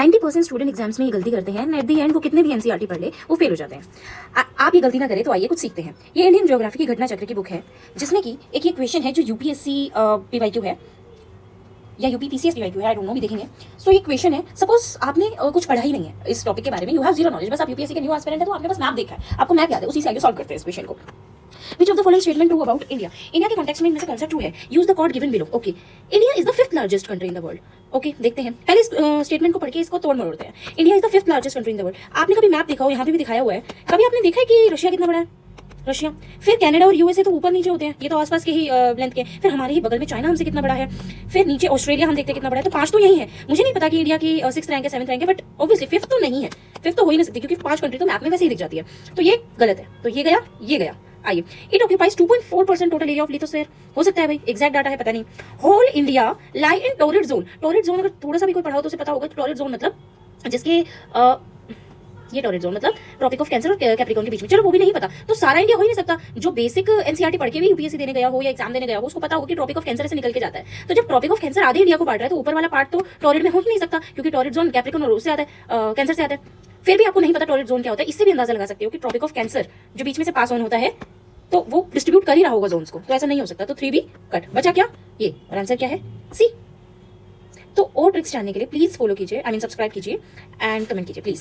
90% student exams में ये गलती करते हैं, एट द एंड वो कितने भी एनसीईआरटी पढ़ ले वो फेल हो जाते हैं। आप ये गलती ना करें, तो आइए कुछ सीखते हैं। ये इंडियन ज्योग्राफी की घटना चक्र की बुक है, जिसमें कि एक ये क्वेश्चन है जो यूपीएससी पीवाईक्यू है या यूपी पीसीएस पीवाईक्यू है, आई डोंट नो, भी देखेंगे। सो ये क्वेश्चन है, सपोज आपने कुछ पढ़ा ही नहीं है इस टॉपिक के बारे में, यू हैव जीरो नॉलेज, बस आप यूपीएससी के न्यू एस्पिरेंट है, तो आपने बस मैप देखा है, आपको मैप याद है, उसी से आगे सॉल्व करते हैं इस क्वेश्चन को। Which of the following statement true about India? India के कॉन्टेक्स्ट में इनमें से कौन सा ट्रू है? Use the code given below. Okay, India is the 5th largest country in the world. Okay, देखते हैं, पहले इस स्टेटमेंट को पढ़ के इसको तोड़ मरोड़ते हैं। India is the 5th largest country in the world. आपने कभी मैप देखा हो, यहाँ पे भी दिखाया हुआ है, कभी आपने देखा है कि रशिया कितना बड़ा है? रशिया, फिर कनाडा और यूएसए तो ऊपर नीचे होते हैं, ये तो आसपास के ही लेंथ के। फिर हमारे ही बगल में चाइना हमसे कितना बड़ा है, फिर नीचे ऑस्ट्रेलिया हम देखते हैं कितना बड़ा है। तो 5 तो यही है। मुझे नहीं पता कि इंडिया की 6th रैंक है, 7th रैंक है, बट ऑब्वियसली 5th तो नहीं है, 5th तो हो ही नहीं सकती, क्योंकि 5 कंट्री तो मैप में वैसे ही दिख जाती है। तो ये गलत है, तो ये गया, ये गया। आइए, it occupies 2.4% total area of lithosphere. हो सकता है भाई, एग्जैक्ट डाटा है पता नहीं। होल इंडिया लाई इन टॉरिड जोन। टॉरिड जोन अगर थोड़ा सा भी कोई पढ़ा हो तो उसे पता होगा। टॉरिड जोन मतलब जिसके ये टॉरिड जोन मतलब ट्रॉपिक ऑफ कैंसर और कैप्रिकॉर्न के बीच में। चलो वो भी नहीं पता तो सारा इंडिया हो ही नहीं सकता। जो बेसिक एनसीईआरटी पढ़ के भी यूपीएससी देने गया हो या एग्जाम देने गया हो, उसको पता होगा कि ट्रॉपिक ऑफ कैंसर से निकल के जाता है। तो जब ट्रॉपिक ऑफ कैंसर आधे इंडिया को बांट रहा है, तो ऊपर वाला पार्ट तो टॉरिड में हो ही नहीं सकता, क्योंकि टॉरिड जोन कैप्रिकॉर्न और उससे आता है, कैंसर से आता है। फिर भी आपको नहीं पता टॉरिड जोन क्या होता है, इससे भी अंदाजा लगा सकते हो कि ट्रॉपिक ऑफ कैंसर जो बीच में से पास ऑन होता है, तो वो डिस्ट्रीब्यूट कर ही रहा होगा जोन्स को, तो ऐसा नहीं हो सकता। तो 3B कट बचा क्या, ये, और आंसर क्या है, सी। तो और ट्रिक्स जानने के लिए प्लीज फॉलो कीजिए, आई मीन सब्सक्राइब कीजिए एंड कमेंट कीजिए प्लीज।